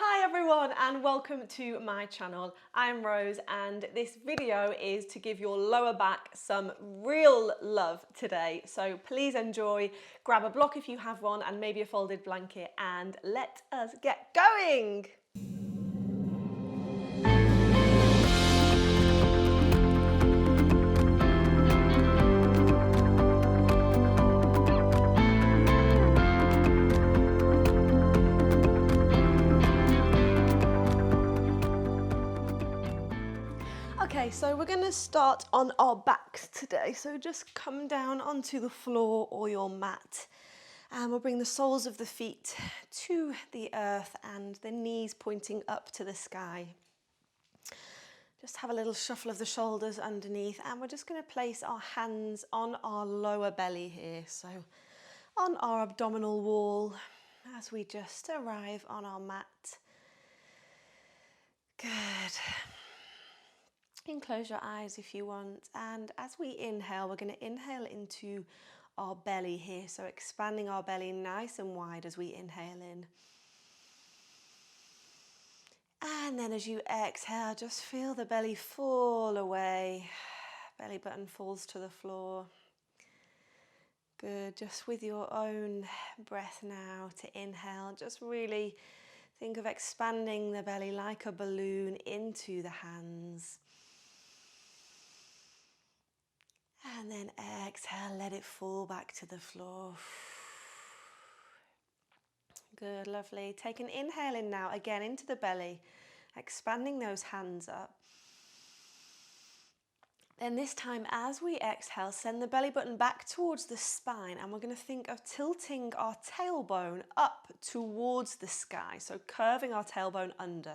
Hi everyone and welcome to my channel. I'm Rose and this video is to give your lower back some real love today. So please enjoy, grab a block if you have one and maybe a folded blanket and let us get going. Okay, so we're going to start on our backs today. So just come down onto the floor or your mat and we'll bring the soles of the feet to the earth and the knees pointing up to the sky. Just have a little shuffle of the shoulders underneath and we're just going to place our hands on our lower belly here. So on our abdominal wall as we just arrive on our mat. Good. You can close your eyes if you want, and as we inhale, we're going to inhale into our belly here, so expanding our belly nice and wide as we inhale in. And then as you exhale, just feel the belly fall away. Belly button falls to the floor. Good, just with your own breath now to inhale, just really think of expanding the belly like a balloon into the hands. And then exhale, let it fall back to the floor. Good, lovely. Take an inhale in now, again into the belly, expanding those hands up. Then this time, as we exhale, send the belly button back towards the spine, and we're going to think of tilting our tailbone up towards the sky, so curving our tailbone under,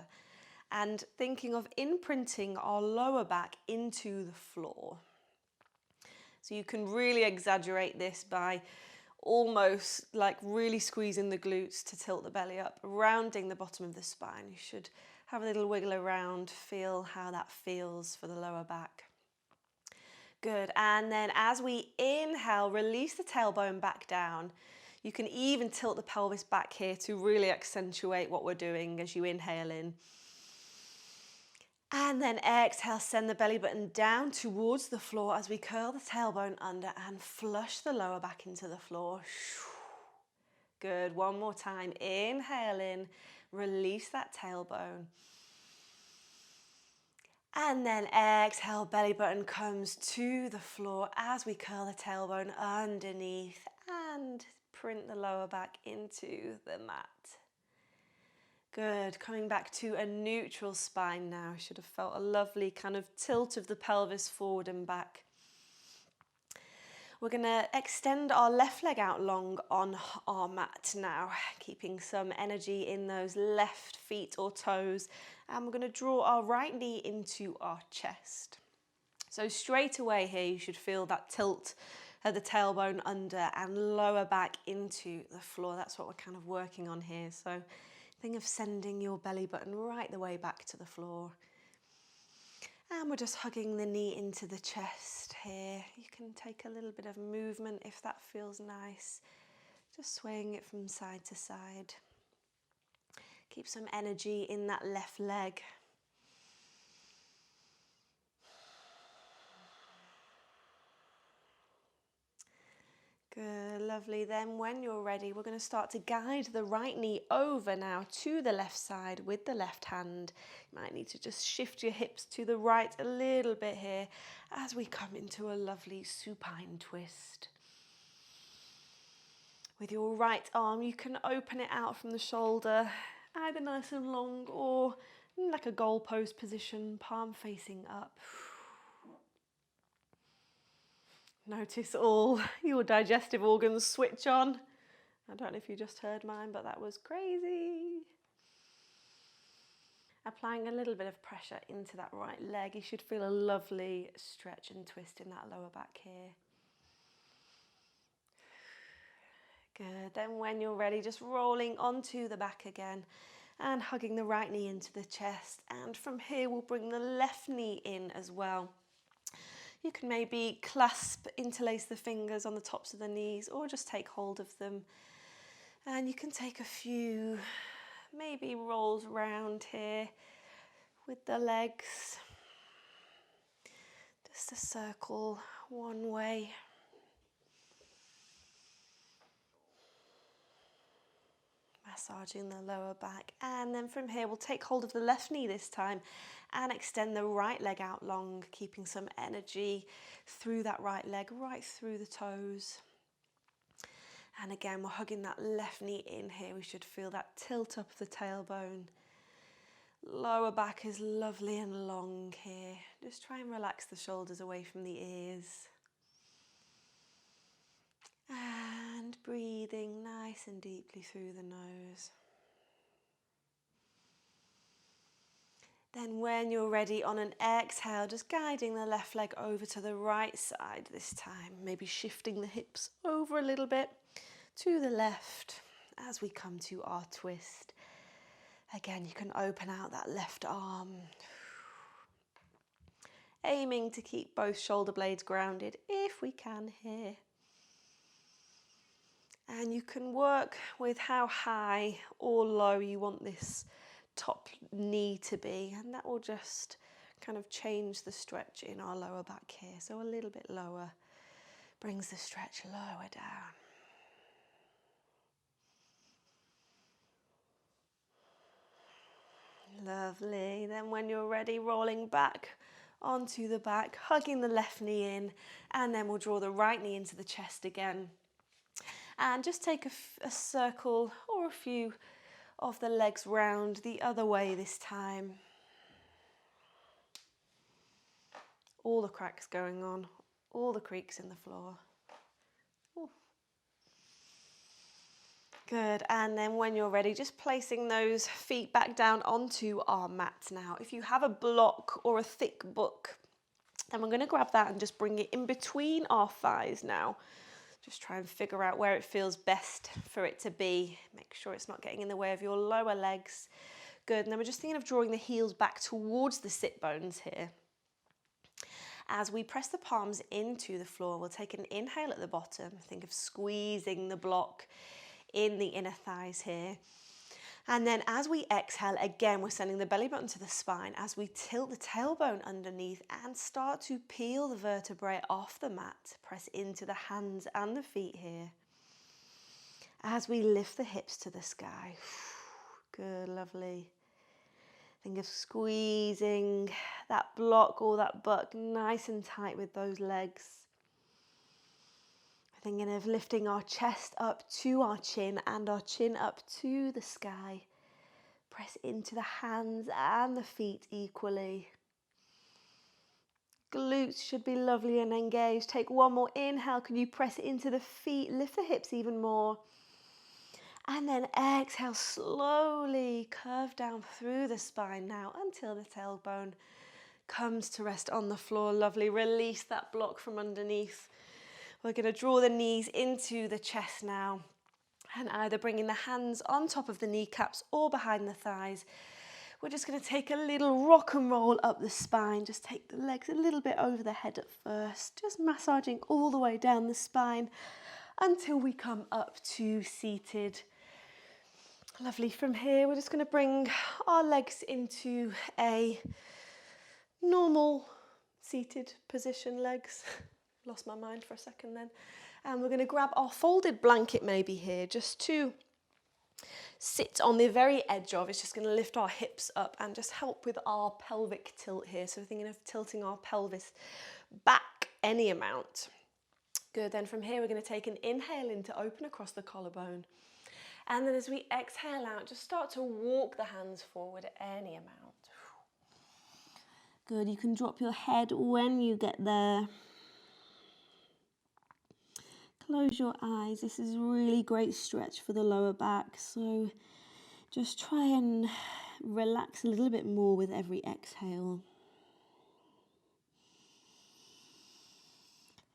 and thinking of imprinting our lower back into the floor. So you can really exaggerate this by almost like really squeezing the glutes to tilt the belly up, rounding the bottom of the spine. You should have a little wiggle around, feel how that feels for the lower back. Good, and then as we inhale, release the tailbone back down. You can even tilt the pelvis back here to really accentuate what we're doing as you inhale in. And then exhale, send the belly button down towards the floor as we curl the tailbone under and flush the lower back into the floor. Good, one more time. Inhale in, release that tailbone. And then exhale, belly button comes to the floor as we curl the tailbone underneath and print the lower back into the mat. Good, coming back to a neutral spine now. Should have felt a lovely kind of tilt of the pelvis forward and back. We're going to extend our left leg out long on our mat now, keeping some energy in those left feet or toes. And we're going to draw our right knee into our chest. So straight away here, you should feel that tilt of the tailbone under and lower back into the floor. That's what we're kind of working on here. So think of sending your belly button right the way back to the floor. And we're just hugging the knee into the chest here. You can take a little bit of movement if that feels nice. Just swaying it from side to side. Keep some energy in that left leg. Good, lovely. Then when you're ready, we're going to start to guide the right knee over now to the left side with the left hand. You might need to just shift your hips to the right a little bit here as we come into a lovely supine twist. With your right arm, you can open it out from the shoulder, either nice and long or like a goalpost position, palm facing up. Notice all your digestive organs switch on. I don't know if you just heard mine, but that was crazy. Applying a little bit of pressure into that right leg. You should feel a lovely stretch and twist in that lower back here. Good. Then when you're ready, just rolling onto the back again and hugging the right knee into the chest. And from here, we'll bring the left knee in as well. You can maybe clasp, interlace the fingers on the tops of the knees or just take hold of them. And you can take a few maybe rolls round here with the legs. Just a circle one way. Massaging the lower back, and then from here we'll take hold of the left knee this time and extend the right leg out long, keeping some energy through that right leg, right through the toes. And again, we're hugging that left knee in here. We should feel that tilt up of the tailbone. Lower back is lovely and long here. Just try and relax the shoulders away from the ears. And breathing nice and deeply through the nose. Then when you're ready, on an exhale, just guiding the left leg over to the right side this time. Maybe shifting the hips over a little bit to the left as we come to our twist. Again, you can open out that left arm. Aiming to keep both shoulder blades grounded if we can here. And you can work with how high or low you want this top knee to be, and that will just kind of change the stretch in our lower back here. So a little bit lower brings the stretch lower down. Lovely. Then when you're ready, rolling back onto the back, hugging the left knee in, and then we'll draw the right knee into the chest again. And just take a circle or a few of the legs round the other way this time. All the cracks going on, all the creaks in the floor. Ooh. Good, and then when you're ready, just placing those feet back down onto our mats now. If you have a block or a thick book, then we're going to grab that and just bring it in between our thighs now. Just try and figure out where it feels best for it to be. Make sure it's not getting in the way of your lower legs. Good, and then we're just thinking of drawing the heels back towards the sit bones here. As we press the palms into the floor, we'll take an inhale at the bottom. Think of squeezing the block in the inner thighs here. And then as we exhale, again, we're sending the belly button to the spine as we tilt the tailbone underneath and start to peel the vertebrae off the mat. Press into the hands and the feet here. As we lift the hips to the sky. Good, lovely. Think of squeezing that block or that butt nice and tight with those legs. Thinking of lifting our chest up to our chin and our chin up to the sky. Press into the hands and the feet equally. Glutes should be lovely and engaged. Take one more inhale. Can you press into the feet? Lift the hips even more. And then exhale, slowly curve down through the spine now until the tailbone comes to rest on the floor. Lovely. Release that block from underneath. We're going to draw the knees into the chest now, and either bringing the hands on top of the kneecaps or behind the thighs. We're just going to take a little rock and roll up the spine. Just take the legs a little bit over the head at first, just massaging all the way down the spine until we come up to seated. Lovely. From here, we're just going to bring our legs into a normal seated position, legs. Lost my mind for a second then. And we're going to grab our folded blanket maybe here, just to sit on the very edge of. It's just going to lift our hips up and just help with our pelvic tilt here. So we're thinking of tilting our pelvis back any amount. Good, then from here we're going to take an inhale in to open across the collarbone. And then as we exhale out, just start to walk the hands forward any amount. Good, you can drop your head when you get there. Close your eyes. This is a really great stretch for the lower back. So just try and relax a little bit more with every exhale.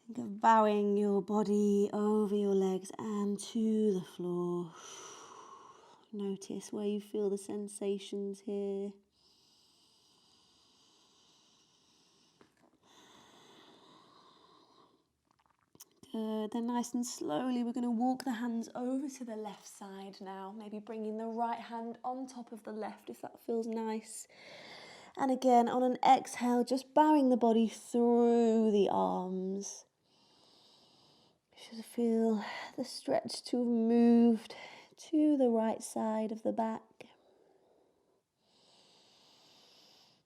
Think of bowing your body over your legs and to the floor. Notice where you feel the sensations here. Good, then nice and slowly we're going to walk the hands over to the left side now, maybe bringing the right hand on top of the left if that feels nice. And again, on an exhale, just bowing the body through the arms. You should feel the stretch to have moved to the right side of the back.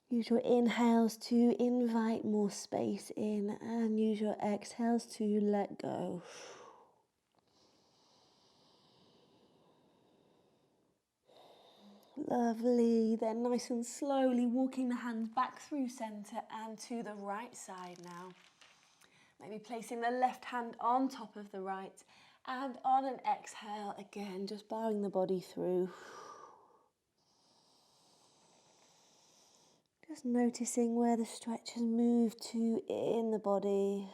Use your inhales to invite more space in and use your exhales to let go. Lovely. Then nice and slowly walking the hands back through center and to the right side now. Maybe placing the left hand on top of the right, and on an exhale again, just bowing the body through. Just noticing where the stretch has moved to in the body.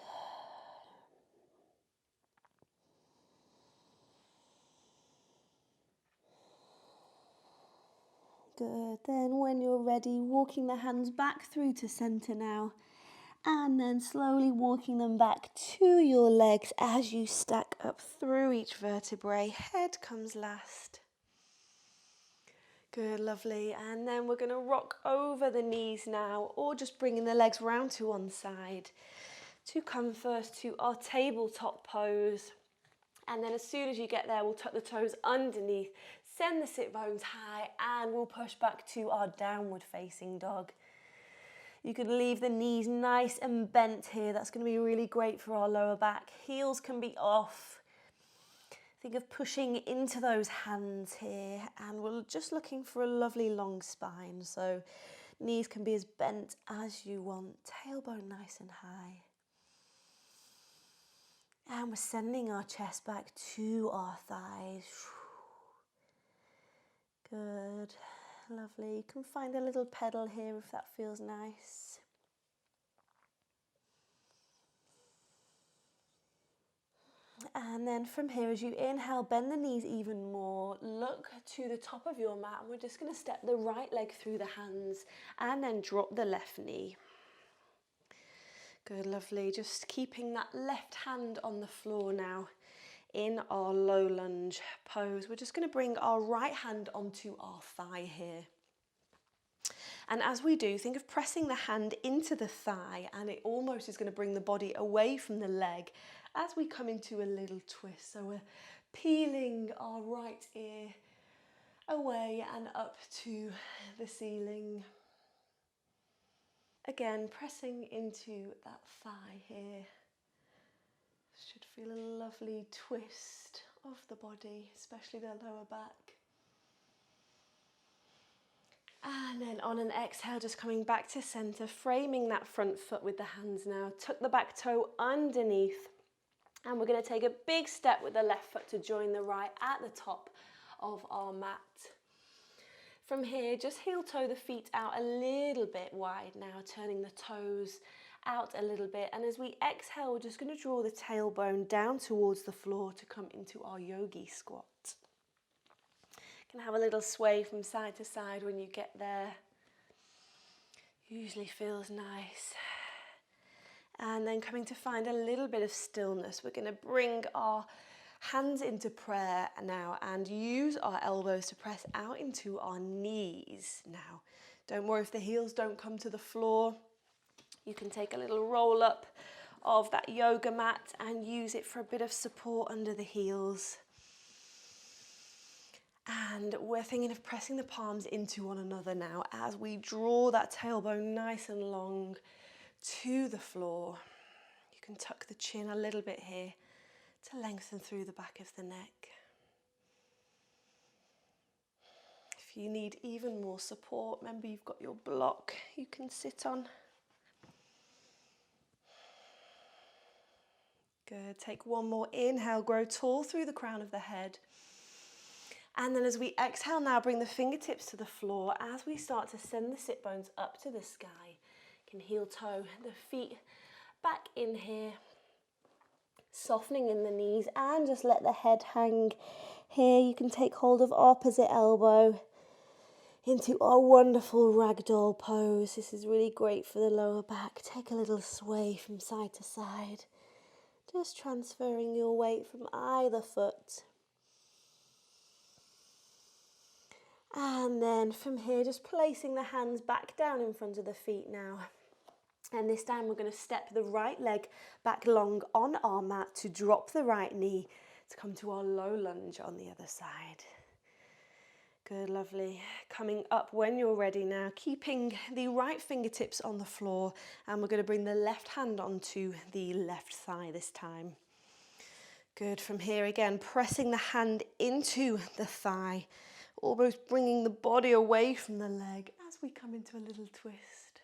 Good. Then when you're ready, walking the hands back through to center now. And then slowly walking them back to your legs as you stack up through each vertebrae. Head comes last. Good, lovely. And then we're going to rock over the knees now, or just bringing the legs round to one side to come first to our tabletop pose. And then as soon as you get there, we'll tuck the toes underneath, send the sit bones high, and we'll push back to our downward facing dog. You could leave the knees nice and bent here. That's going to be really great for our lower back. Heels can be off. Think of pushing into those hands here, and we're just looking for a lovely long spine. So knees can be as bent as you want. Tailbone nice and high. And we're sending our chest back to our thighs. Good. Lovely. You can find a little pedal here if that feels nice. And then from here, as you inhale, bend the knees even more. Look to the top of your mat, and we're just going to step the right leg through the hands and then drop the left knee. Good, lovely. Just keeping that left hand on the floor now in our low lunge pose. We're just going to bring our right hand onto our thigh here. And as we do, think of pressing the hand into the thigh, and it almost is going to bring the body away from the leg as we come into a little twist. So we're peeling our right ear away and up to the ceiling. Again, pressing into that thigh here. Should feel a lovely twist of the body, especially the lower back. And then on an exhale, just coming back to center, framing that front foot with the hands now. Tuck the back toe underneath. And we're going to take a big step with the left foot to join the right at the top of our mat. From here, just heel toe the feet out a little bit wide now, turning the toes out a little bit. And as we exhale, we're just going to draw the tailbone down towards the floor to come into our yogi squat. You can have a little sway from side to side when you get there. Usually feels nice. And then coming to find a little bit of stillness, we're going to bring our hands into prayer now and use our elbows to press out into our knees now. Don't worry if the heels don't come to the floor. You can take a little roll up of that yoga mat and use it for a bit of support under the heels. And we're thinking of pressing the palms into one another now as we draw that tailbone nice and long to the floor. You can tuck the chin a little bit here to lengthen through the back of the neck. If you need even more support, remember you've got your block you can sit on. Good. Take one more inhale, grow tall through the crown of the head. And then as we exhale now, bring the fingertips to the floor as we start to send the sit bones up to the sky. You can heel toe the feet back in here, softening in the knees, and just let the head hang here. You can take hold of opposite elbow into our wonderful ragdoll pose. This is really great for the lower back. Take a little sway from side to side. Just transferring your weight from either foot. And then from here, just placing the hands back down in front of the feet now. And this time we're going to step the right leg back long on our mat to drop the right knee to come to our low lunge on the other side. Good, lovely. Coming up when you're ready now, keeping the right fingertips on the floor, and we're going to bring the left hand onto the left thigh this time. Good, from here again, pressing the hand into the thigh, almost bringing the body away from the leg as we come into a little twist.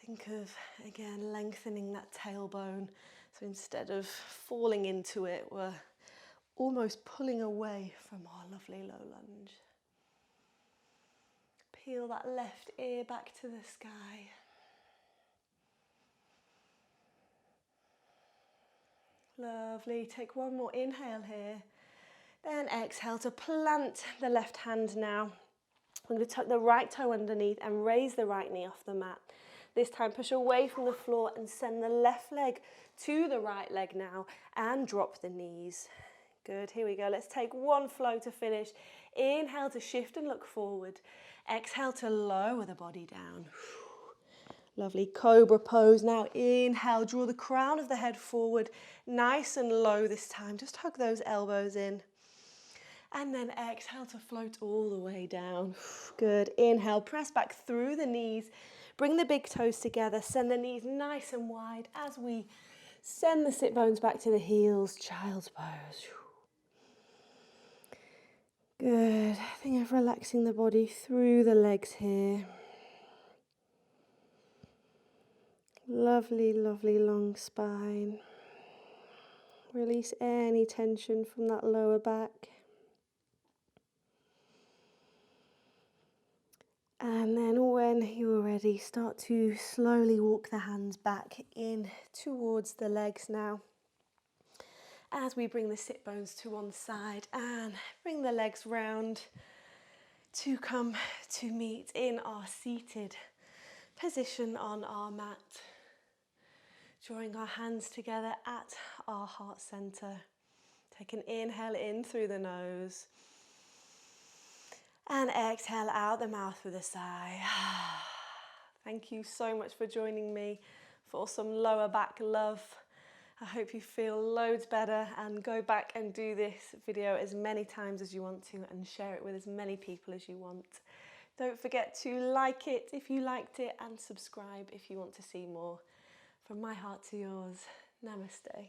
Think of, again, lengthening that tailbone. So instead of falling into it, we're almost pulling away from our lovely low lunge. Peel that left ear back to the sky. Lovely. Take one more inhale here. Then exhale to plant the left hand now. I'm going to tuck the right toe underneath and raise the right knee off the mat. This time push away from the floor and send the left leg to the right leg now and drop the knees. Good, here we go. Let's take one flow to finish. Inhale to shift and look forward. Exhale to lower the body down. Lovely, cobra pose. Now inhale, draw the crown of the head forward, nice and low this time. Just hug those elbows in. And then exhale to float all the way down. Good, inhale, press back through the knees. Bring the big toes together, send the knees nice and wide as we send the sit bones back to the heels, child's pose. Good, think of relaxing the body through the legs here. Lovely, lovely long spine. Release any tension from that lower back. And then when you're ready, start to slowly walk the hands back in towards the legs now. As we bring the sit bones to one side and bring the legs round to come to meet in our seated position on our mat. Drawing our hands together at our heart center. Take an inhale in through the nose. And exhale out the mouth with a sigh. Thank you so much for joining me for some lower back love. I hope you feel loads better, and go back and do this video as many times as you want to and share it with as many people as you want. Don't forget to like it if you liked it and subscribe if you want to see more. From my heart to yours, namaste.